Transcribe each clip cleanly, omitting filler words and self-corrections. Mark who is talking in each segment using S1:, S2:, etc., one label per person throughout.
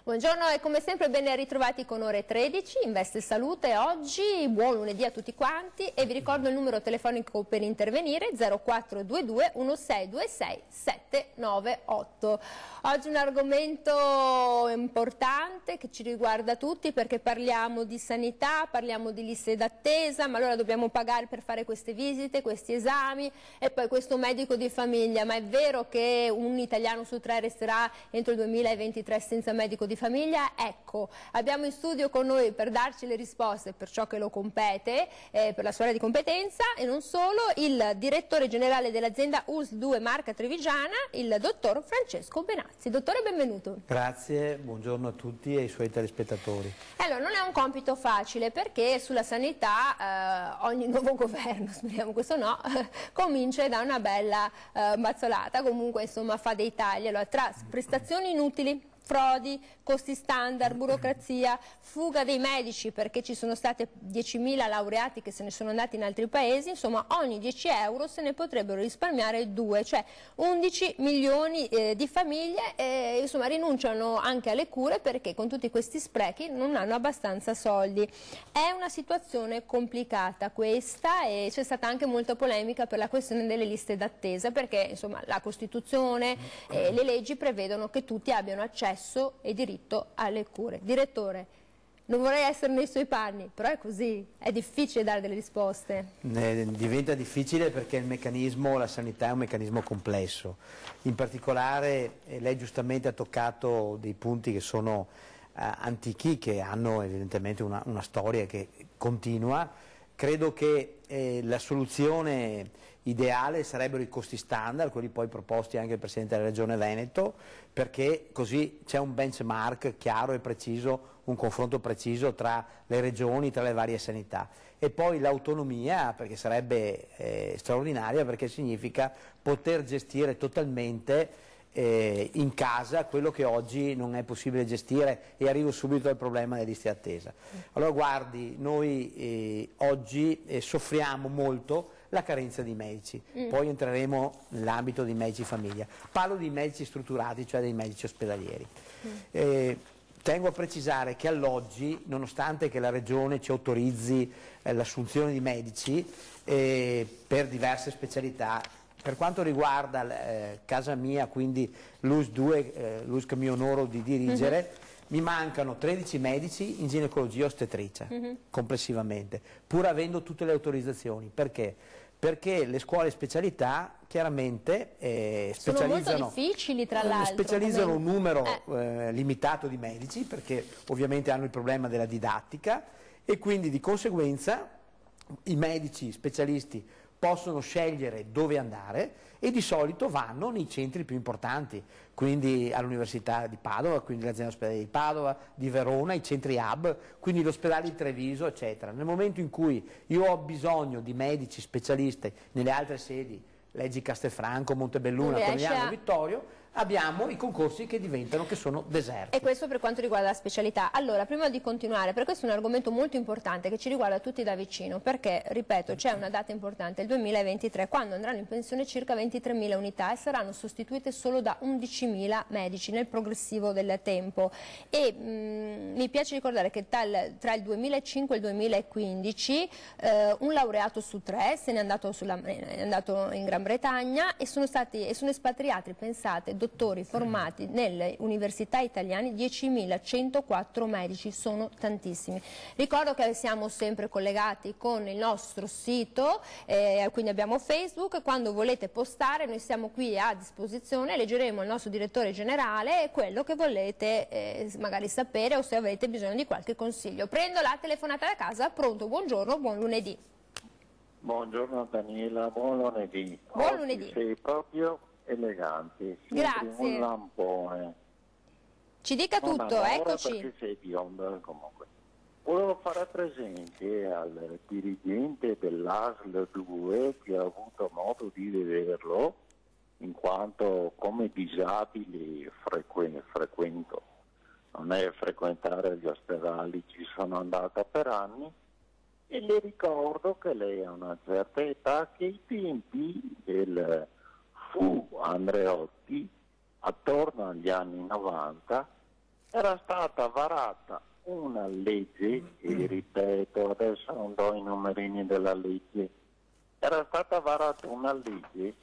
S1: Buongiorno e come sempre ben ritrovati con Ore 13, Investe Salute. Oggi buon lunedì a tutti quanti e vi ricordo il numero telefonico per intervenire 0422 1626 798. Oggi un argomento importante che ci riguarda tutti perché parliamo di sanità, parliamo di liste d'attesa, ma allora dobbiamo pagare per fare queste visite, questi esami e poi questo medico di famiglia. Ma è vero che un italiano su 3 resterà entro il 2023 senza medico di famiglia? Ecco, abbiamo in studio con noi per darci le risposte per ciò che lo compete, per la sua area di competenza e non solo, il direttore generale dell'azienda ULSS2 Marca Trevigiana, il dottor Francesco Benazzi. Dottore, benvenuto.
S2: Grazie, buongiorno a tutti e ai suoi telespettatori.
S1: Allora, non è un compito facile perché sulla sanità ogni nuovo governo, speriamo questo no, comincia da una bella mazzolata, comunque insomma fa dei tagli, allora, tra prestazioni inutili, frodi, costi standard, burocrazia, fuga dei medici perché ci sono state 10.000 laureati che se ne sono andati in altri paesi, insomma ogni 10 euro se ne potrebbero risparmiare 2, cioè 11 milioni di famiglie insomma rinunciano anche alle cure perché con tutti questi sprechi non hanno abbastanza soldi. È una situazione complicata questa e c'è stata anche molta polemica per la questione delle liste d'attesa perché insomma la Costituzione e le leggi prevedono che tutti abbiano accesso e diritto alle cure. Direttore, non vorrei essere nei suoi panni, però è così, è difficile dare delle risposte.
S2: Diventa difficile perché il meccanismo, la sanità è un meccanismo complesso. In particolare lei giustamente ha toccato dei punti che sono antichi, che hanno evidentemente una storia che continua. Credo che la soluzione ideale sarebbero i costi standard, quelli poi proposti anche dal Presidente della Regione Veneto, perché così c'è un benchmark chiaro e preciso, un confronto preciso tra le regioni, tra le varie sanità. E poi l'autonomia, perché sarebbe straordinaria, perché significa poter gestire totalmente in casa quello che oggi non è possibile gestire, e arrivo subito al problema delle liste d'attesa. Allora guardi, noi oggi soffriamo molto la carenza di medici, poi entreremo nell'ambito dei medici famiglia. Parlo di medici strutturati, cioè dei medici ospedalieri. Tengo a precisare che all'oggi, nonostante che la Regione ci autorizzi l'assunzione di medici per diverse specialità, per quanto riguarda casa mia, quindi l'ULSS2, l'ULSS che mi onoro di dirigere, mi mancano 13 medici in ginecologia ostetricia, complessivamente, pur avendo tutte le autorizzazioni. Perché? Perché le scuole specialità chiaramente
S1: sono molto difficili, tra l'altro.
S2: Specializzano un numero limitato di medici, perché ovviamente hanno il problema della didattica, e quindi di conseguenza i medici specialisti possono scegliere dove andare e di solito vanno nei centri più importanti, quindi all'Università di Padova, quindi l'azienda ospedaliera di Padova, di Verona, i centri hub, quindi l'ospedale di Treviso, eccetera. Nel momento in cui io ho bisogno di medici specialisti nelle altre sedi, leggi Castelfranco, Montebelluna, Conegliano, Vittorio, abbiamo i concorsi che sono deserti.
S1: E questo per quanto riguarda la specialità. Allora, prima di continuare, per questo è un argomento molto importante che ci riguarda tutti da vicino, perché, ripeto, c'è una data importante, il 2023, quando andranno in pensione circa 23.000 unità e saranno sostituite solo da 11.000 medici nel progressivo del tempo. E mi piace ricordare che tra il 2005 e il 2015 un laureato su 3 se n'è andato, è andato in Gran Bretagna e sono espatriati, pensate, dottori formati nelle università italiane, 10.104 medici, sono tantissimi. Ricordo che siamo sempre collegati con il nostro sito, quindi abbiamo Facebook, quando volete postare noi siamo qui a disposizione, leggeremo il nostro direttore generale e quello che volete magari sapere o se avete bisogno di qualche consiglio. Prendo la telefonata da casa, pronto, buongiorno, buon lunedì.
S3: Buongiorno Daniela, buon lunedì.
S1: Buon lunedì.
S3: Sei proprio elegante,
S1: grazie.
S3: Un lampone.
S1: Ci dica tutto, eccoci.
S3: Perché sei bionda comunque. Volevo fare presente al dirigente dell'ASL 2 che ha avuto modo di vederlo, in quanto come disabile frequento né frequentare gli ospedali, ci sono andata per anni e le ricordo che lei a una certa età, che i tempi del fu Andreotti, attorno agli anni 90, era stata varata una legge, e ripeto, adesso non do i numerini della legge, era stata varata una legge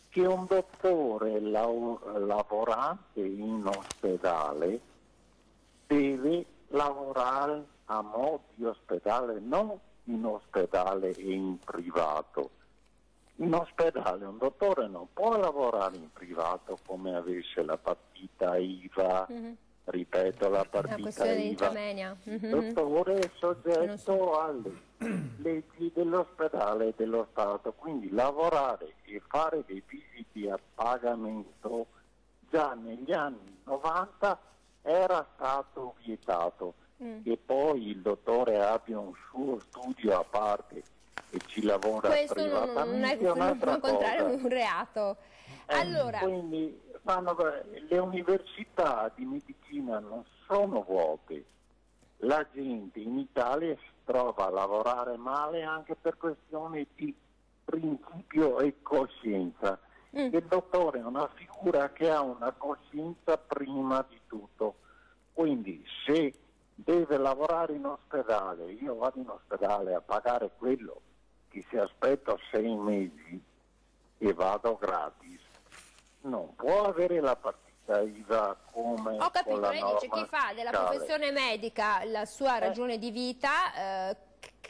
S3: che un dottore lavorante in ospedale deve lavorare a mo' di ospedale, non in ospedale e in privato. In ospedale un dottore non può lavorare in privato come avesse la partita IVA, ripeto, la partita IVA. Il dottore è soggetto alle leggi dell'ospedale e dello Stato, quindi lavorare e fare dei visiti a pagamento già negli anni 90 era stato vietato. Che poi il dottore abbia un suo studio a parte e ci lavora privatamente è un'altra cosa.
S1: È un reato. Allora,
S3: quindi le università di medicina non sono vuote. La gente in Italia si trova a lavorare male anche per questioni di principio e coscienza. Il dottore è una figura che ha una coscienza prima di tutto. Quindi se deve lavorare in ospedale, io vado in ospedale a pagare quello che si aspetta 6 mesi e vado gratis, non può avere la partita IVA come
S1: ho capito,
S3: con la
S1: lei
S3: norma
S1: dice chi fa della
S3: fiscale.
S1: professione medica la sua ragione di vita,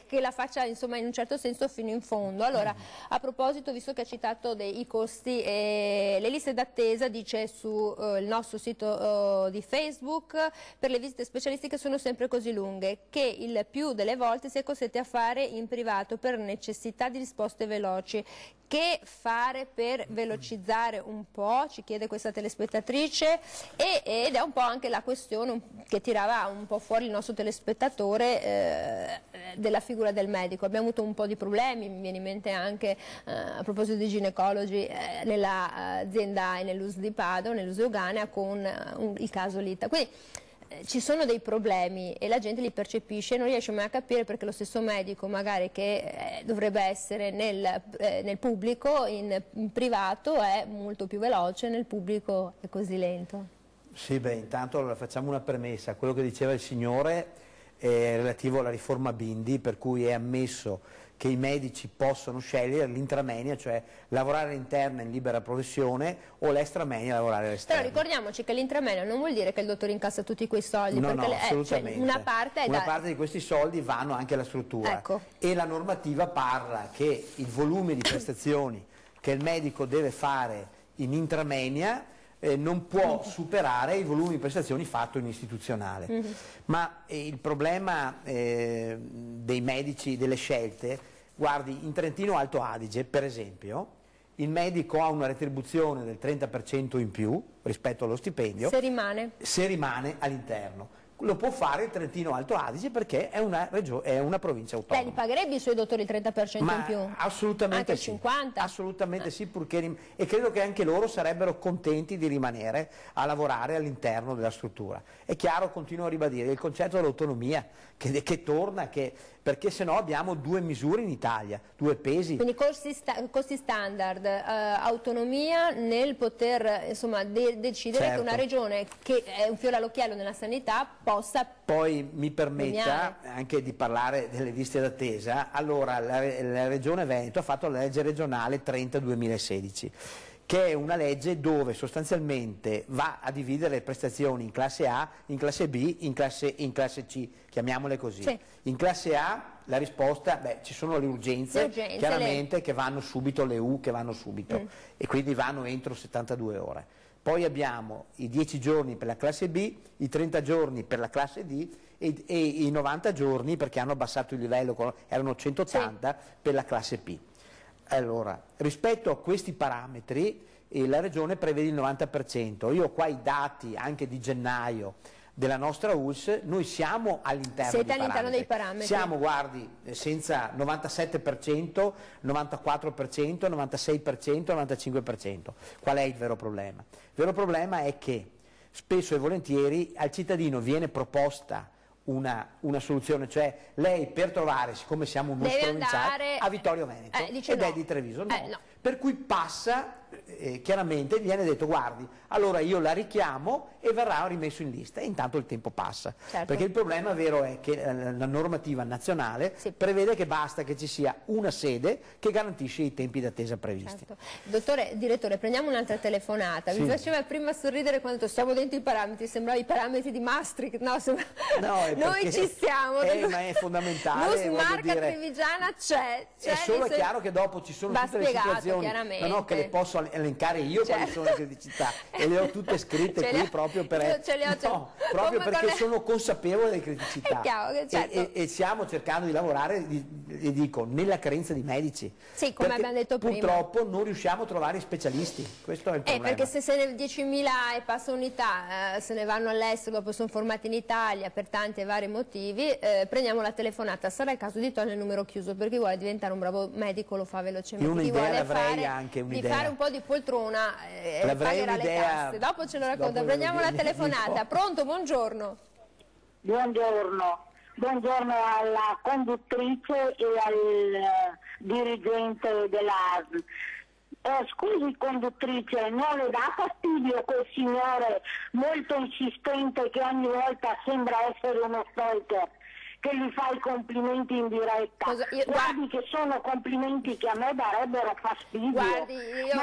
S1: che la faccia insomma in un certo senso fino in fondo. Allora, a proposito, visto che ha citato i costi e le liste d'attesa, dice sul nostro sito di Facebook, per le visite specialistiche sono sempre così lunghe che il più delle volte si è costretti a fare in privato per necessità di risposte veloci. Che fare per velocizzare un po', ci chiede questa telespettatrice, ed è un po' anche la questione che tirava un po' fuori il nostro telespettatore della figura del medico. Abbiamo avuto un po' di problemi, mi viene in mente anche a proposito di ginecologi nell'azienda Enelus di Padova, Enelus Euganea, con il caso Lita. Quindi ci sono dei problemi e la gente li percepisce e non riesce mai a capire perché lo stesso medico magari che dovrebbe essere nel pubblico, in privato è molto più veloce, nel pubblico è così lento.
S2: Sì, beh, intanto allora facciamo una premessa. Quello che diceva il signore è relativo alla riforma Bindi, per cui è ammesso che i medici possono scegliere l'intramenia, cioè lavorare all'interno in libera professione, o l'extramenia, lavorare all'esterno.
S1: Però ricordiamoci che l'intramenia non vuol dire che il dottore incassa tutti quei soldi,
S2: no,
S1: perché
S2: no, assolutamente.
S1: Cioè, una parte
S2: di questi soldi vanno anche alla struttura,
S1: ecco.
S2: E la normativa parla che il volume di prestazioni che il medico deve fare in intramenia non può superare i volumi di prestazioni fatto in istituzionale. Ma il problema dei medici, delle scelte, guardi, in Trentino Alto Adige, per esempio, il medico ha una retribuzione del 30% in più rispetto allo stipendio
S1: se rimane
S2: all'interno. Lo può fare il Trentino Alto Adige perché è una provincia autonoma.
S1: Lei li pagherebbe i suoi dottori il 30% in più?
S2: Assolutamente
S1: anche
S2: sì.
S1: 50%?
S2: Assolutamente sì, e credo che anche loro sarebbero contenti di rimanere a lavorare all'interno della struttura. È chiaro, continuo a ribadire, il concetto dell'autonomia che torna, perché sennò abbiamo due misure in Italia, due pesi.
S1: Quindi costi standard, autonomia nel poter insomma, decidere
S2: certo.
S1: che una regione che è un fiore all'occhiello nella sanità possa...
S2: Poi mi permetta anche di parlare delle liste d'attesa. Allora, la Regione Veneto ha fatto la legge regionale 30-2016, che è una legge dove sostanzialmente va a dividere le prestazioni in classe A, in classe B, in classe C, chiamiamole così. Sì. In classe A la risposta, ci sono le urgenze chiaramente che vanno subito, le U che vanno subito e quindi vanno entro 72 ore. Poi abbiamo i 10 giorni per la classe B, i 30 giorni per la classe D e i 90 giorni, perché hanno abbassato il livello, erano 180 per la classe P. Allora, rispetto a questi parametri la Regione prevede il 90%. Io ho qua i dati anche di gennaio della nostra ULSS, noi siamo all'interno
S1: dei parametri.
S2: Siamo, guardi, senza 97%, 94%, 96%, 95%. Qual è il vero problema? Il vero problema è che spesso e volentieri al cittadino viene proposta una soluzione, cioè lei per trovare, siccome siamo un non provinciale, a Vittorio Veneto ed
S1: no.
S2: è di Treviso, no.
S1: No.
S2: Per cui passa, chiaramente viene detto guardi, allora io la richiamo e verrà rimesso in lista e intanto il tempo passa,
S1: certo.
S2: Perché il problema vero è che la normativa nazionale prevede che basta che ci sia una sede che garantisce i tempi d'attesa previsti.
S1: Certo. Direttore, prendiamo un'altra telefonata. Mi faceva prima sorridere quando stiamo dentro i parametri, sembrava i parametri di Maastricht, no, noi ci siamo.
S2: Ma è fondamentale.
S1: Marca Trevigiana c'è.
S2: È solo chiaro che dopo ci sono tutte le situazioni che le posso elencare io quali sono le criticità e le ho tutte scritte qui proprio perché sono consapevole delle criticità. E stiamo cercando di lavorare, dico, nella carenza di medici.
S1: Sì, come abbiamo detto prima.
S2: Purtroppo non riusciamo a trovare specialisti, questo è il problema.
S1: Perché se 10.000 e passa unità se ne vanno all'estero, dopo sono formati in Italia per tanti e vari motivi, prendiamo la telefonata. Sarà il caso di togliere il numero chiuso, per chi vuole diventare un bravo medico lo fa velocemente. Chi vuole di fare un po' di poltrona pagherà le tasse. Dopo ce lo racconta. Prendiamo la telefonata. Pronto? Buongiorno.
S4: Buongiorno. Buongiorno alla conduttrice e al dirigente dell'ASL. Scusi conduttrice, non le dà fastidio quel signore molto insistente che ogni volta sembra essere uno stalker, che gli fa i complimenti in diretta? Guardi che sono complimenti che a me darebbero fastidio.
S1: Guardi, io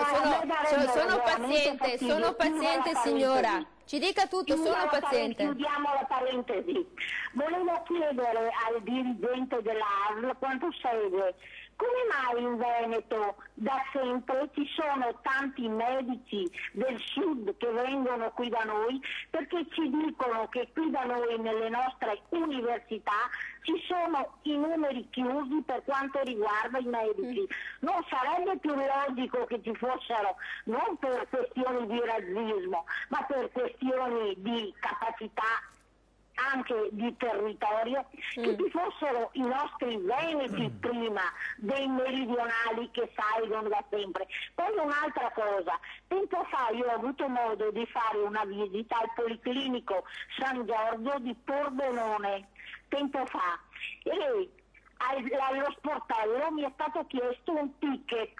S1: sono paziente signora. Ci dica tutto, sono paziente.
S4: Chiudiamo la parentesi. Volevo chiedere al dirigente dell'ASL quanto segue. Come mai in Veneto da sempre ci sono tanti medici del sud che vengono qui da noi? Perché ci dicono che qui da noi nelle nostre università ci sono i numeri chiusi per quanto riguarda i medici. Non sarebbe più logico che ci fossero, non per questioni di razzismo, ma per questioni di capacità anche di territorio, che ci fossero i nostri veneti prima dei meridionali che salgono da sempre. Poi un'altra cosa, tempo fa io ho avuto modo di fare una visita al Policlinico San Giorgio di Pordenone, tempo fa, e allo sportello mi è stato chiesto un ticket.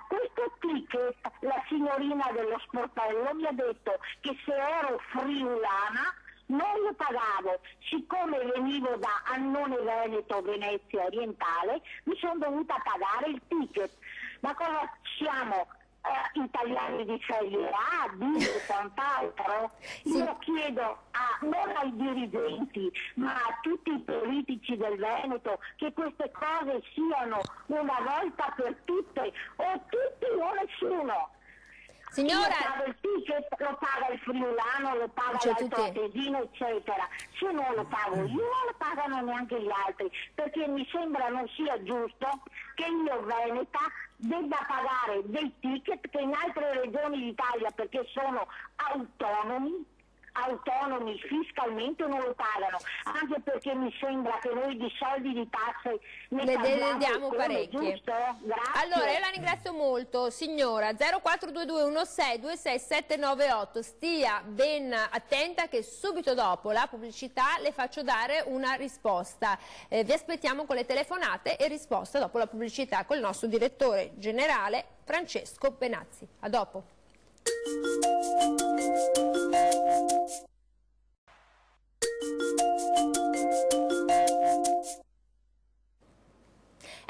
S4: Questo ticket, la signorina dello sportello mi ha detto che se ero friulana non lo pagavo, siccome venivo da Annone Veneto, Venezia Orientale, mi sono dovuta pagare il ticket. Ma cosa siamo? Italiani di serie A, B e quant'altro? Io chiedo non ai dirigenti, ma a tutti i politici del Veneto che queste cose siano una volta per tutte, o tutti o nessuno.
S1: Signora,
S4: il ticket lo paga il friulano, lo paga l'altoatesino, eccetera. Se non lo pago io, non lo pagano neanche gli altri, perché mi sembra non sia giusto che io veneta debba pagare dei ticket che in altre regioni d'Italia, perché sono autonomi fiscalmente non lo pagano, anche perché mi sembra che noi di soldi di tasse ne
S1: diamo parecchie.
S4: Giusto? Grazie.
S1: Allora io la ringrazio molto signora. 0422162798, stia ben attenta che subito dopo la pubblicità le faccio dare una risposta. Vi aspettiamo con le telefonate e risposta dopo la pubblicità col nostro direttore generale Francesco Benazzi. A dopo.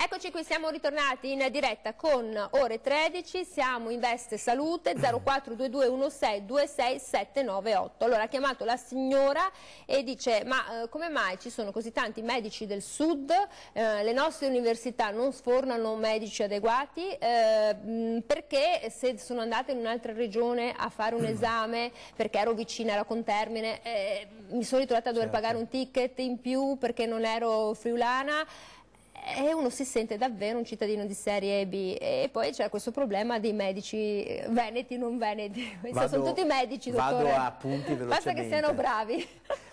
S1: Eccoci qui, siamo ritornati in diretta con Ore 13, siamo in Veste Salute 0422162678. Allora ha chiamato la signora e dice ma come mai ci sono così tanti medici del sud, le nostre università non sfornano medici adeguati, perché se sono andata in un'altra regione a fare un esame perché ero vicina, ero con Termine, mi sono ritrovata a dover pagare un ticket in più perché non ero friulana. E uno si sente davvero un cittadino di serie B. E poi c'è questo problema dei medici veneti, non veneti. Sono tutti medici, dottore.
S2: Vado a punti velocemente.
S1: Basta che siano bravi.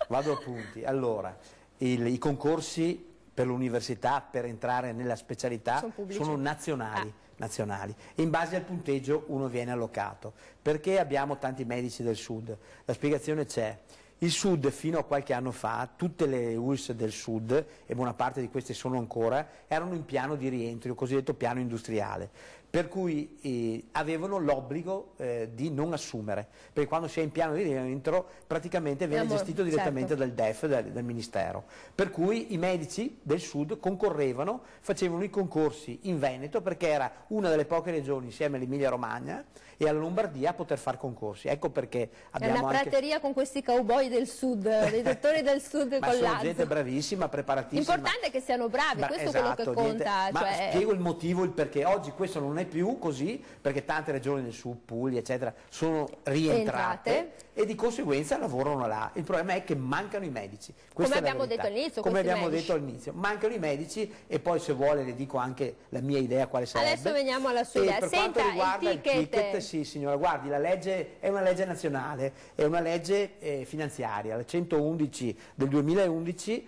S2: Vado a punti. Allora, i concorsi per l'università per entrare nella specialità sono nazionali. nazionali e in base al punteggio uno viene allocato. Perché abbiamo tanti medici del sud? La spiegazione c'è. Il Sud fino a qualche anno fa, tutte le ULSS del Sud, e buona parte di queste sono ancora, erano in piano di rientro, il cosiddetto piano industriale, per cui avevano l'obbligo di non assumere, perché quando si è in piano di rientro praticamente viene gestito direttamente dal DEF, del Ministero. Per cui i medici del Sud concorrevano, facevano i concorsi in Veneto, perché era una delle poche regioni insieme all'Emilia Romagna e alla Lombardia a poter fare concorsi. Ecco perché abbiamo
S1: è una prateria con questi cowboy del sud, dei dottori del sud
S2: ma
S1: con
S2: sono
S1: l'Azzo.
S2: gente bravissima, preparatissima.
S1: L'importante è che siano bravi, questo è quello che conta.
S2: Ma spiego il motivo, il perché. Oggi questo non è più così, perché tante regioni del sud, Puglia, eccetera, sono rientrate e di conseguenza lavorano là. Il problema è che mancano i medici.
S1: Come abbiamo detto all'inizio.
S2: Come abbiamo detto all'inizio, mancano i medici e poi se vuole le dico anche la mia idea quale sarebbe.
S1: Adesso veniamo alla sua idea.
S2: Per quanto riguarda il ticket, sì signora, guardi, la legge è una legge nazionale, è una legge finanziaria, la 111 del 2011,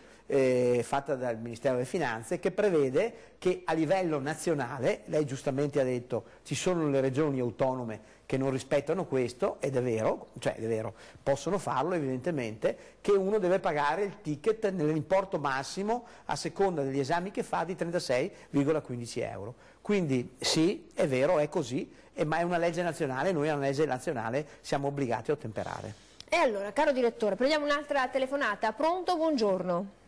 S2: fatta dal Ministero delle Finanze, che prevede che a livello nazionale, lei giustamente ha detto, ci sono le regioni autonome che non rispettano questo, ed è vero, possono farlo evidentemente, che uno deve pagare il ticket nell'importo massimo a seconda degli esami che fa di 36,15 euro. Quindi sì, è vero, è così, ma è una legge nazionale, noi a una legge nazionale siamo obbligati a ottemperare.
S1: E allora, caro direttore, prendiamo un'altra telefonata. Pronto? Buongiorno.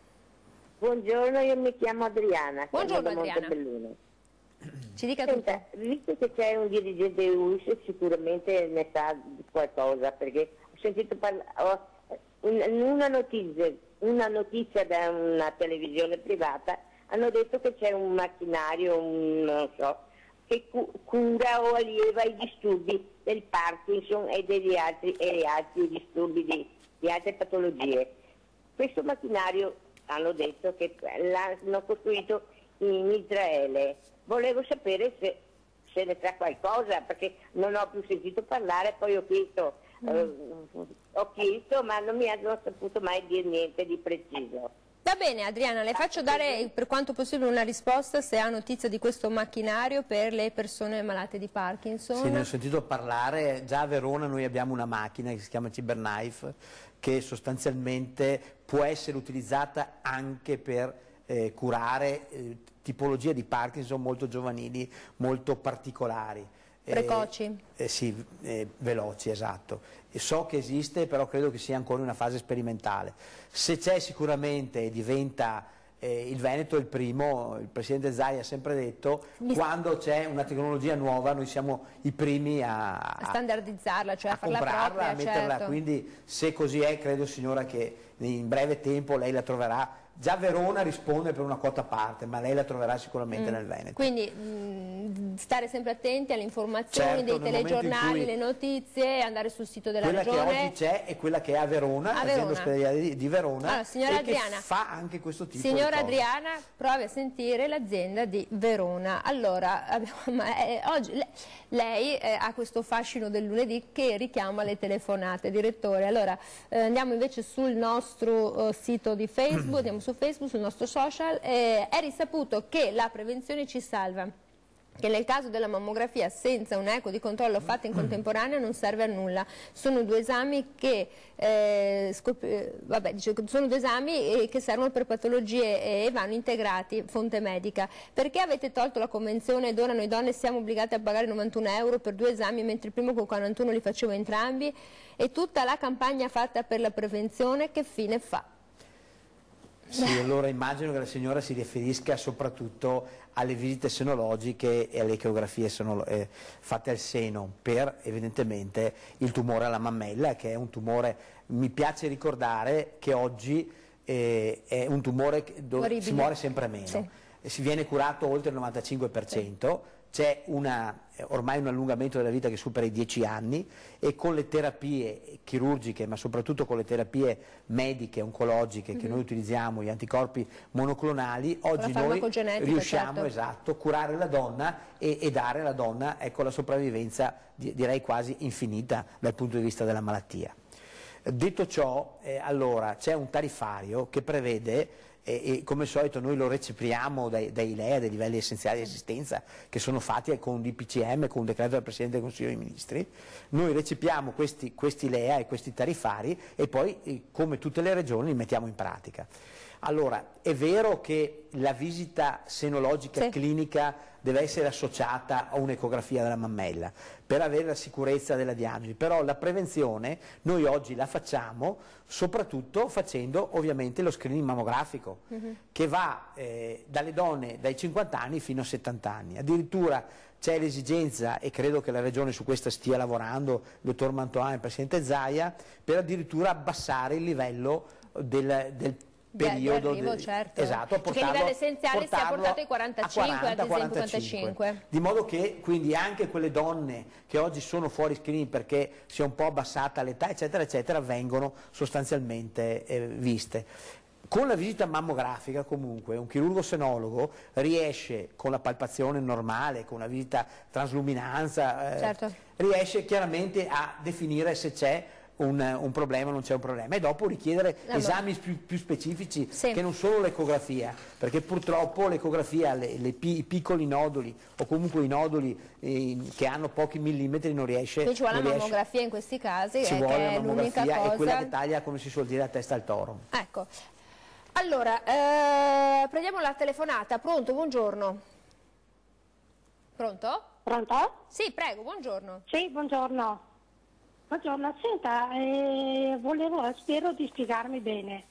S5: Buongiorno, io mi chiamo Adriana.
S1: Buongiorno Adriana. Ci dica tutto.
S5: Senta, visto che c'è un dirigente UIS, sicuramente ne sa di qualcosa, perché ho sentito una notizia da una televisione privata, hanno detto che c'è un macchinario, non so, che cura o allieva i disturbi del Parkinson e degli altri disturbi di altre patologie. Questo macchinario hanno detto che l'hanno costruito in Israele. Volevo sapere se ne sa qualcosa, perché non ho più sentito parlare, poi ho chiesto ma non mi hanno saputo mai dire niente di preciso.
S1: Va bene Adriana, le faccio dare per quanto possibile una risposta se ha notizia di questo macchinario per le persone malate di Parkinson.
S2: Sì, ne ho sentito parlare, già a Verona noi abbiamo una macchina che si chiama CyberKnife, che sostanzialmente può essere utilizzata anche per curare tipologie di Parkinson molto giovanili, molto particolari.
S1: Precoci?
S2: Sì, veloci, esatto. E so che esiste, però credo che sia ancora in una fase sperimentale. Se c'è sicuramente diventa il Veneto è il primo, il Presidente Zaia ha sempre detto, quando c'è una tecnologia nuova noi siamo i primi a
S1: standardizzarla, cioè a farla
S2: comprarla,
S1: propria,
S2: a metterla,
S1: certo.
S2: Quindi se così è, credo signora che in breve tempo lei la troverà. Già Verona risponde per una quota a parte, ma lei la troverà sicuramente nel Veneto.
S1: Quindi stare sempre attenti alle informazioni,
S2: certo,
S1: dei telegiornali, le notizie, andare sul sito della regione.
S2: Quella che oggi c'è è quella che è a Verona, l'azienda ospedaliera di Verona,
S1: allora, signora Adriana,
S2: che fa anche questo tipo
S1: signora
S2: di cose.
S1: Adriana, provi a sentire l'azienda di Verona. Allora, oggi lei ha questo fascino del lunedì che richiama le telefonate, direttore. Allora, andiamo invece sul nostro sito di Facebook, andiamo su Facebook, sul nostro social. È risaputo che la prevenzione ci salva, che nel caso della mammografia senza un eco di controllo fatta in contemporanea non serve a nulla. Sono due esami che servono per patologie e vanno integrati, fonte medica. Perché avete tolto la convenzione ed ora noi donne siamo obbligate a pagare 91 euro per due esami, mentre il primo con 41 li facevo entrambi? E tutta la campagna fatta per la prevenzione che fine fa?
S2: Sì, allora immagino che la signora si riferisca soprattutto alle visite senologiche e alle ecografie fatte al seno per evidentemente il tumore alla mammella, che è un tumore, mi piace ricordare che oggi è un tumore dove si muore sempre meno, sì. Si viene curato oltre il 95%, c'è ormai un allungamento della vita che supera i 10 anni e con le terapie chirurgiche, ma soprattutto con le terapie mediche, oncologiche che noi utilizziamo, gli anticorpi monoclonali, oggi noi riusciamo a curare la donna e dare alla donna la sopravvivenza direi quasi infinita dal punto di vista della malattia. Detto ciò, allora c'è un tariffario che prevede e come al solito noi lo recepiamo dai LEA, dai livelli essenziali di assistenza, che sono fatti con un DPCM, con un decreto del Presidente del Consiglio dei Ministri. Noi recepiamo questi LEA e questi tariffari e poi, come tutte le regioni, li mettiamo in pratica. Allora, è vero che la visita senologica clinica deve essere associata a un'ecografia della mammella per avere la sicurezza della diagnosi, però la prevenzione noi oggi la facciamo soprattutto facendo ovviamente lo screening mammografico che va dalle donne dai 50 anni fino a 70 anni. Addirittura c'è l'esigenza, e credo che la Regione su questa stia lavorando, il dottor Mantoan e il Presidente Zaia, per addirittura abbassare il livello del periodo
S1: arrivo, certo.
S2: Esatto,
S1: che il livello essenziale sia portato ai 45, ad esempio 45.
S2: Di modo che quindi anche quelle donne che oggi sono fuori screening perché si è un po' abbassata l'età eccetera eccetera vengono sostanzialmente viste. Con la visita mammografica comunque un chirurgo senologo riesce, con la palpazione normale, con la visita transluminanza, riesce chiaramente a definire se c'è un problema o non c'è un problema, e dopo richiedere esami più specifici che non solo l'ecografia, perché purtroppo l'ecografia, i piccoli noduli o comunque i noduli che hanno pochi millimetri non riesce.
S1: Quindi ci vuole la mammografia in questi casi,
S2: ci vuole
S1: che è l'unica cosa.
S2: È quella che taglia, come si suol dire, la testa al toro.
S1: Ecco, allora prendiamo la telefonata. Pronto? Buongiorno. Pronto?
S6: Pronto?
S1: Sì, prego, buongiorno.
S6: Sì, buongiorno. Buongiorno, senta, spero di spiegarmi bene.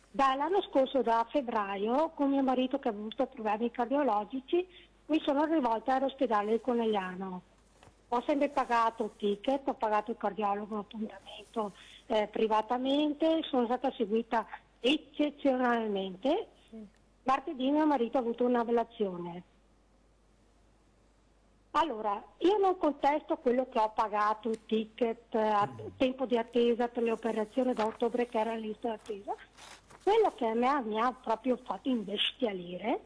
S6: Dall'anno scorso, da febbraio, con mio marito che ha avuto problemi cardiologici, mi sono rivolta all'ospedale del Conegliano. Ho sempre pagato il ticket, ho pagato il cardiologo appuntamento privatamente, sono stata seguita eccezionalmente. Martedì mio marito ha avuto un'ablazione. Allora, io non contesto quello che ho pagato, il ticket, tempo di attesa per le operazioni da ottobre che era in lista d'attesa. Quello che mi ha proprio fatto imbestialire,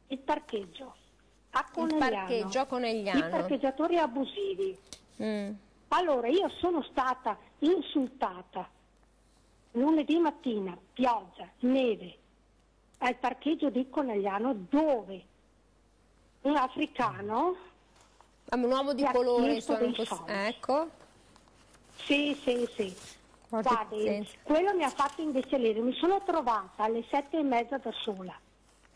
S6: il parcheggio a Conegliano.
S1: Il parcheggio a Conegliano.
S6: I parcheggiatori abusivi. Allora, io sono stata insultata lunedì mattina, pioggia, neve, al parcheggio di Conegliano, dove un africano...
S1: un uomo di colore, ecco.
S6: Sì. Guardi, quello mi ha fatto imbestialire. Mi sono trovata alle 7:30 da sola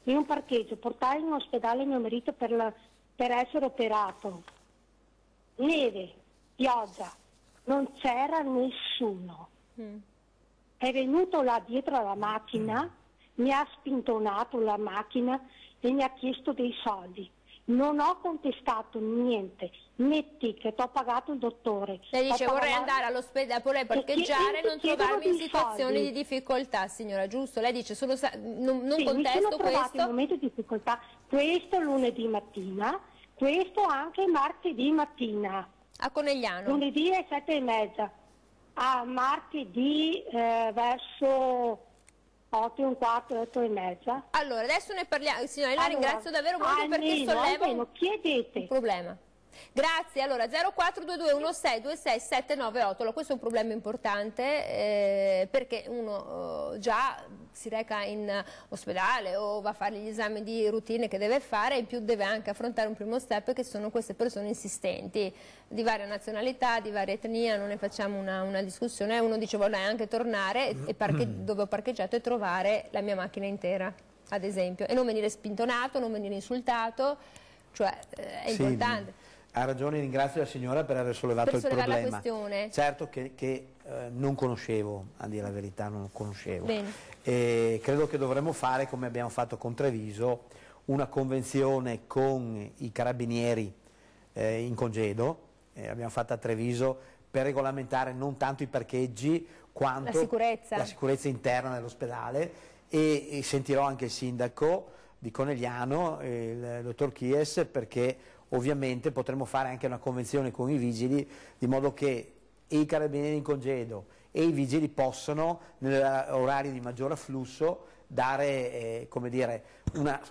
S6: in un parcheggio, portai in ospedale mio marito per essere operato. Neve, pioggia, non c'era nessuno. È venuto là dietro alla macchina, mi ha spintonato la macchina e mi ha chiesto dei soldi. Non ho contestato niente, né ticket, ho pagato il dottore.
S1: Lei dice vorrei andare all'ospedale, vorrei parcheggiare e non trovarmi in situazioni di difficoltà, signora, giusto? Lei dice non contesto
S6: mi sono trovato
S1: questo.
S6: in momento di difficoltà, questo lunedì mattina, questo anche martedì mattina.
S1: A Conegliano?
S6: Lunedì alle 7:30, a martedì verso... 8:15, 8:30.
S1: Allora, adesso ne parliamo, signora, la ringrazio davvero molto perché solleva un problema. Grazie, allora 0422 16 798, questo è un problema importante perché uno già si reca in ospedale o va a fare gli esami di routine che deve fare e in più deve anche affrontare un primo step che sono queste persone insistenti di varia nazionalità, di varia etnia, non ne facciamo una discussione, uno dice vorrei anche tornare dove ho parcheggiato e trovare la mia macchina intera, ad esempio, e non venire spintonato, non venire insultato, cioè è importante.
S2: Ha ragione, ringrazio la signora per aver sollevato il problema.
S1: La questione.
S2: Certo che non conoscevo, a dire la verità, non conoscevo.
S1: E
S2: credo che dovremmo fare, come abbiamo fatto con Treviso, una convenzione con i carabinieri in congedo, l'abbiamo fatta a Treviso, per regolamentare non tanto i parcheggi quanto la sicurezza interna dell'ospedale e sentirò anche il sindaco di Conegliano, il dottor Chies, perché ovviamente potremmo fare anche una convenzione con i vigili di modo che i carabinieri in congedo e i vigili possano, negli orari di maggior afflusso, dare come dire, una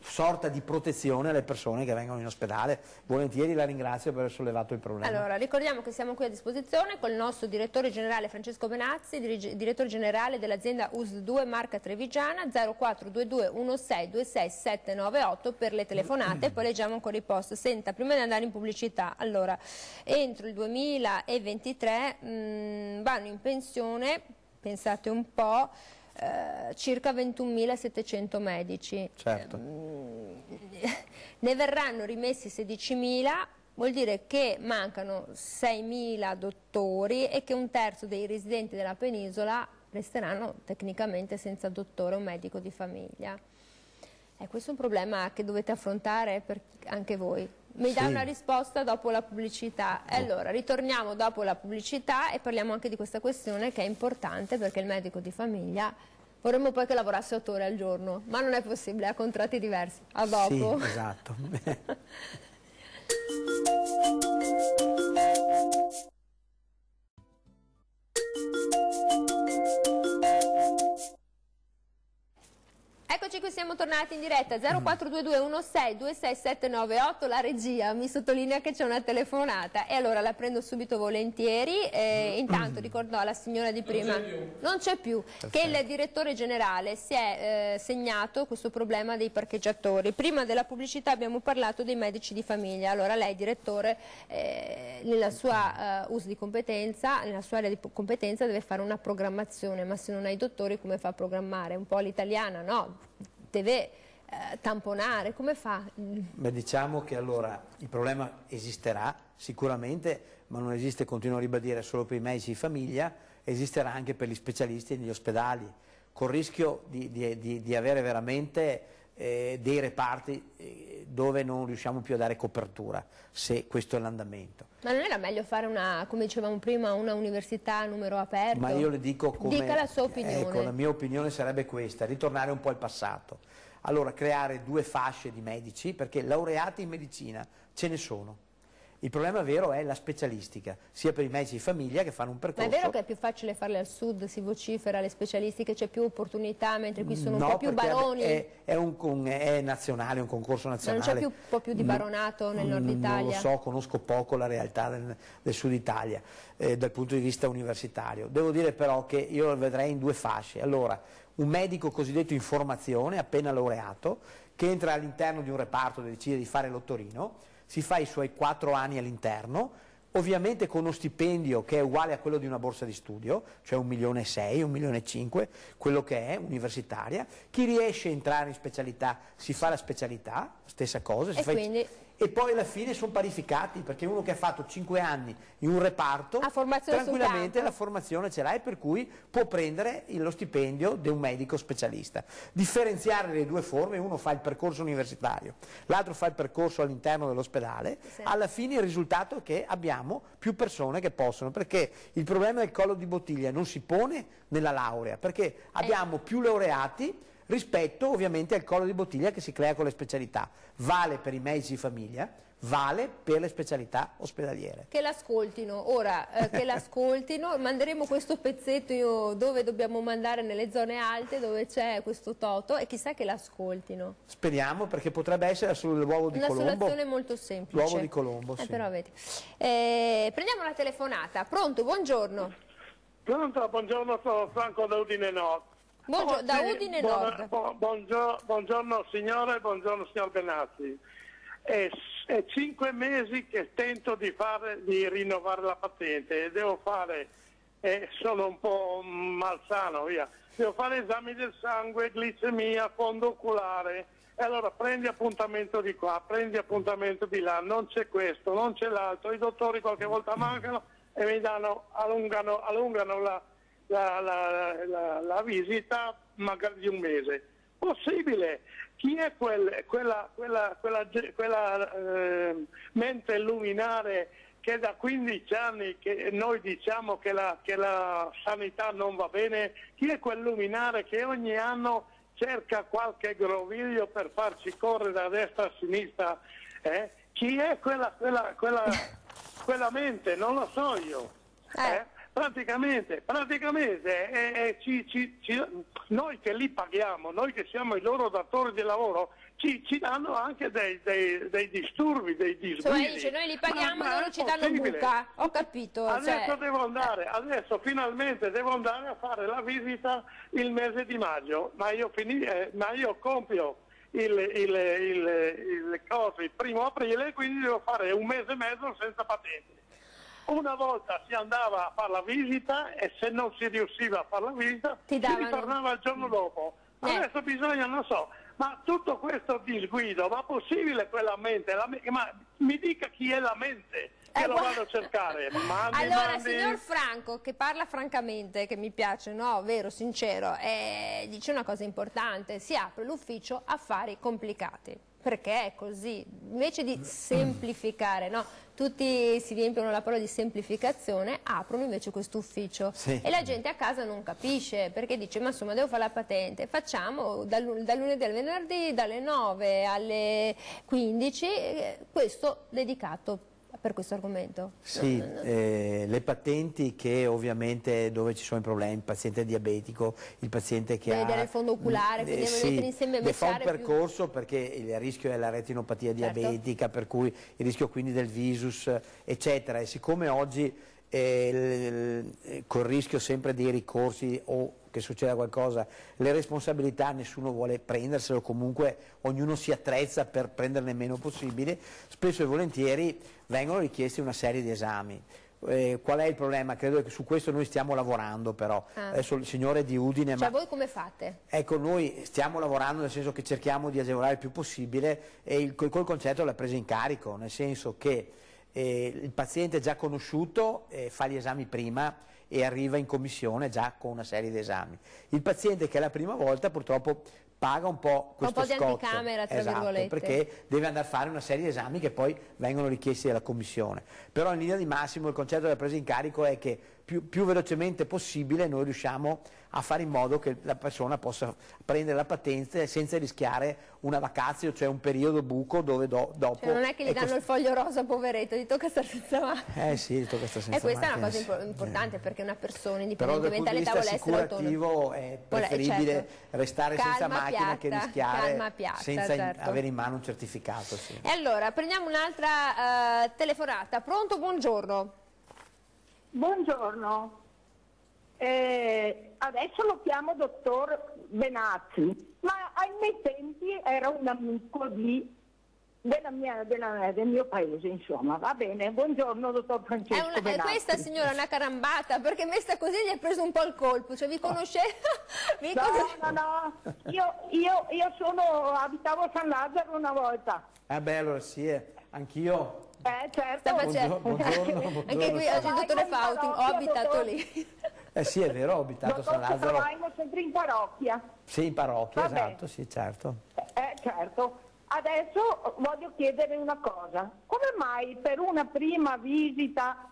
S2: sorta di protezione alle persone che vengono in ospedale. Volentieri, la ringrazio per aver sollevato il problema.
S1: Allora, ricordiamo che siamo qui a disposizione con il nostro direttore generale Francesco Benazzi, direttore generale dell'azienda USL2 Marca Trevigiana, 0422 16 26 798 per le telefonate, poi leggiamo ancora i post. Senta, prima di andare in pubblicità, allora, entro il 2023 vanno in pensione, pensate un po', circa 21.700 medici.
S2: Certo.
S1: Ne verranno rimessi 16.000, vuol dire che mancano 6.000 dottori e che un terzo dei residenti della penisola resteranno tecnicamente senza dottore o medico di famiglia. Questo è un problema che dovete affrontare anche voi. Mi dà una risposta dopo la pubblicità. Allora, ritorniamo dopo la pubblicità e parliamo anche di questa questione che è importante, perché il medico di famiglia vorremmo poi che lavorasse 8 ore al giorno, ma non è possibile, ha contratti diversi. A dopo.
S2: Sì, esatto.
S1: Eccoci qui, siamo tornati in diretta. 0422 16 26 798, la regia mi sottolinea che c'è una telefonata e allora la prendo subito volentieri. Intanto ricordo alla signora di prima, non c'è più, che il direttore generale si è segnato questo problema dei parcheggiatori. Prima della pubblicità abbiamo parlato dei medici di famiglia. Allora lei, direttore, nella sua uso di competenza, nella sua area di competenza deve fare una programmazione, ma se non hai dottori come fa a programmare? Un po' l'italiana, no? Deve tamponare, come fa?
S2: Beh, diciamo che allora il problema esisterà sicuramente, ma non esiste, continuo a ribadire, solo per i medici di famiglia, esisterà anche per gli specialisti negli ospedali, col rischio di avere veramente dei reparti dove non riusciamo più a dare copertura, se questo è l'andamento.
S1: Ma non era meglio fare una, come dicevamo prima, una università a numero aperto?
S2: Ma io le dico come...
S1: Dica la sua opinione.
S2: Ecco, la mia opinione sarebbe questa, ritornare un po' al passato. Allora, creare 2 fasce di medici, perché laureati in medicina ce ne sono. Il problema vero è la specialistica, sia per i medici di famiglia che fanno un percorso...
S1: Ma è vero che è più facile farle al sud, si vocifera, le specialistiche, c'è più opportunità, mentre qui sono un po' più baroni?
S2: È nazionale, un concorso nazionale.
S1: Ma non c'è più un po' più di baronato nel nord Italia?
S2: Non lo so, conosco poco la realtà del sud Italia, dal punto di vista universitario. Devo dire però che io lo vedrei in 2 fasce. Allora, un medico cosiddetto in formazione, appena laureato, che entra all'interno di un reparto e decide di fare l'ottorino, si fa i suoi 4 anni all'interno, ovviamente con uno stipendio che è uguale a quello di una borsa di studio, cioè 1,6 milioni, 1,5 milioni, quello che è, universitaria. Chi riesce a entrare in specialità si fa la specialità, stessa cosa. E poi alla fine sono parificati, perché uno che ha fatto 5 anni in un reparto, tranquillamente la formazione ce l'ha, e per cui può prendere lo stipendio di un medico specialista. Differenziare le 2 forme, uno fa il percorso universitario, l'altro fa il percorso all'interno dell'ospedale, alla fine il risultato è che abbiamo più persone che possono, perché il problema del collo di bottiglia non si pone nella laurea, perché abbiamo più laureati rispetto ovviamente al collo di bottiglia che si crea con le specialità. Vale per i medici di famiglia, vale per le specialità ospedaliere.
S1: Che l'ascoltino, ora che l'ascoltino, manderemo questo pezzetto dove dobbiamo mandare, nelle zone alte dove c'è questo toto, e chissà che l'ascoltino.
S2: Speriamo, perché potrebbe essere l'uovo di Colombo.
S1: Una soluzione molto semplice.
S2: L'uovo di Colombo, sì.
S1: Però vedi. Prendiamo una telefonata. Pronto, buongiorno.
S7: Pronto, buongiorno, sono Franco da Udine Nord.
S1: Buongiorno, da Udine Nord.
S7: Buongiorno signore, buongiorno signor Benazzi. È 5 mesi che tento di rinnovare la patente e devo fare, sono un po' malsano, via. Devo fare esami del sangue, glicemia, fondo oculare, e allora prendi appuntamento di qua, prendi appuntamento di là, non c'è questo, non c'è l'altro, i dottori qualche volta mancano e mi allungano la visita magari di un mese. Possibile? Chi è quella mente luminare che da 15 anni che noi diciamo che la sanità non va bene? Chi è quel luminare che ogni anno cerca qualche groviglio per farci correre da destra a sinistra? Chi è quella mente? Non lo so io. praticamente noi che li paghiamo, noi che siamo i loro datori di lavoro, ci danno anche dei disturbi, dei disguidi.
S1: Cioè dice, noi li paghiamo e loro ci danno buca, ho capito.
S7: Adesso adesso finalmente devo andare a fare la visita il mese di maggio, ma io compio il coso il 1° aprile, quindi devo fare un mese e mezzo senza patente. Una volta si andava a fare la visita e se non si riusciva a fare la visita si ritornava il giorno dopo. Adesso bisogna, non so, ma tutto questo disguido, ma possibile quella mente? Ma mi dica chi è la mente, che lo vado a cercare.
S1: Allora, signor Franco, che parla francamente, che mi piace, no, vero, sincero, dice una cosa importante: si apre l'ufficio affari complicati, perché è così, invece di semplificare, no? Tutti si riempiono la parola di semplificazione, aprono invece questo ufficio e la gente a casa non capisce, perché dice, ma insomma devo fare la patente, facciamo dal lunedì al venerdì dalle 9 alle 15, questo dedicato per questo argomento.
S2: Sì, le patenti che ovviamente dove ci sono i problemi, il paziente diabetico, il paziente che
S1: vedere il fondo oculare, quindi mettere insieme
S2: fa un percorso perché il rischio è la retinopatia diabetica, per cui il rischio quindi del visus, eccetera, e siccome oggi col rischio sempre dei ricorsi o che succeda qualcosa, le responsabilità nessuno vuole prenderselo, comunque ognuno si attrezza per prenderne meno possibile, spesso e volentieri vengono richiesti una serie di esami. Qual è il problema? Credo che su questo noi stiamo lavorando, però adesso il signore di Udine...
S1: Cioè voi come fate?
S2: Ecco, noi stiamo lavorando nel senso che cerchiamo di agevolare il più possibile e col concetto della presa in carico, nel senso che il paziente già conosciuto fa gli esami prima e arriva in commissione già con una serie di esami. Il paziente che è la prima volta purtroppo paga un po' questo scotto,
S1: un po' di anticamera, tra virgolette,
S2: perché deve andare a fare una serie di esami che poi vengono richiesti dalla commissione. Però in linea di massimo il concetto della presa in carico è che più velocemente possibile noi riusciamo a fare in modo che la persona possa prendere la patente senza rischiare una vacazio, cioè un periodo buco dove dopo...
S1: Cioè non è che gli danno il foglio rosa, poveretto, gli tocca stare senza macchina.
S2: Sì, gli tocca stare senza macchina.
S1: E questa è una cosa importante perché una persona, indipendentemente dall'età, vuole essere
S2: autonoma. È preferibile restare senza macchina che rischiare senza avere in mano un certificato. Sì.
S1: E allora, prendiamo un'altra telefonata. Pronto? Buongiorno.
S4: Buongiorno. Adesso lo chiamo dottor Benazzi, ma ai miei tempi era un amico del mio paese, insomma. Va bene, buongiorno dottor Francesco Benazzi.
S1: Questa signora è una carambata, perché messa così gli è preso un po' il colpo, cioè vi conoscete?
S4: No, io abitavo a San Lazzaro una volta.
S2: Allora sì, anch'io.
S4: Certo.
S2: Buongiorno.
S1: Anche qui oggi il dottore Fauti, ho abitato lì.
S2: Sì, è vero, ho abitato a San Lazzaro.
S4: Troviamo sempre in parrocchia.
S2: Sì, in parrocchia, esatto, sì, certo.
S4: Certo. Adesso voglio chiedere una cosa. Come mai per una prima visita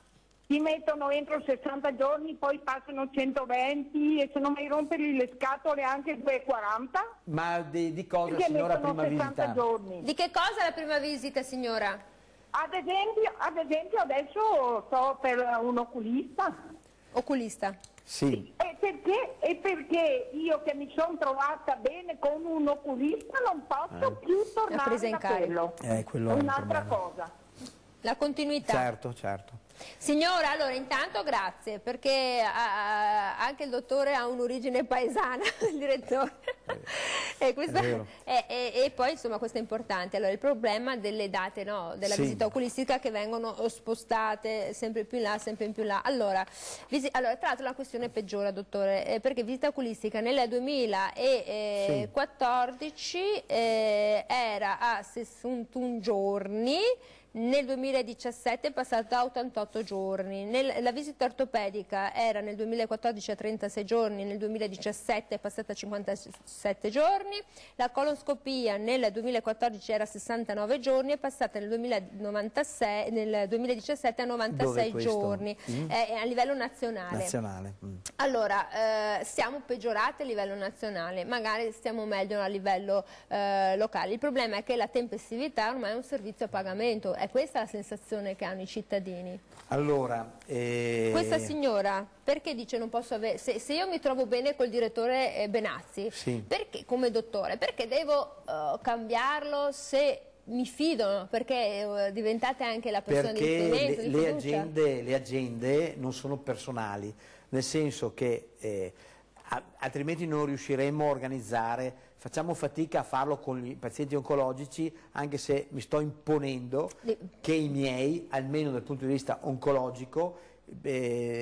S4: ti mettono entro 60 giorni, poi passano 120 e se non mai rompergli le scatole anche 2,40?
S2: Ma di cosa, perché signora, prima visita?
S4: Giorni?
S1: Di che cosa la prima visita, signora?
S4: Ad esempio adesso sto per un oculista.
S1: Oculista?
S2: Sì.
S4: E perché io che mi sono trovata bene con un oculista non posso più tornare da quello? È un'altra cosa.
S1: La continuità.
S2: Certo.
S1: Signora, allora intanto grazie, perché anche il dottore ha un'origine paesana, il direttore. E poi insomma questo è importante. Allora il problema delle date della visita oculistica che vengono spostate sempre più in là, sempre in più in là. Allora tra l'altro la questione peggiora, dottore, perché visita oculistica nel 2014 era a 61 giorni, nel 2017 è passata a 88 giorni, la visita ortopedica era nel 2014 a 36 giorni, nel 2017 è passata a 57 giorni, la colonscopia nel 2014 era a 69 giorni, è passata nel 2017 a 96 giorni, a livello nazionale. Allora, siamo peggiorati a livello nazionale, magari stiamo meglio a livello locale. Il problema è che la tempestività ormai è un servizio a pagamento, è è questa la sensazione che hanno i cittadini.
S2: Allora,
S1: questa signora perché dice non posso avere, se io mi trovo bene col direttore Benazzi,
S2: sì,
S1: perché, come dottore, perché devo cambiarlo se mi fido, perché diventate anche la persona di riferimento, di fiducia?
S2: Le aziende non sono personali, nel senso che altrimenti non riusciremmo a organizzare, facciamo fatica a farlo con i pazienti oncologici, anche se mi sto imponendo che i miei, almeno dal punto di vista oncologico,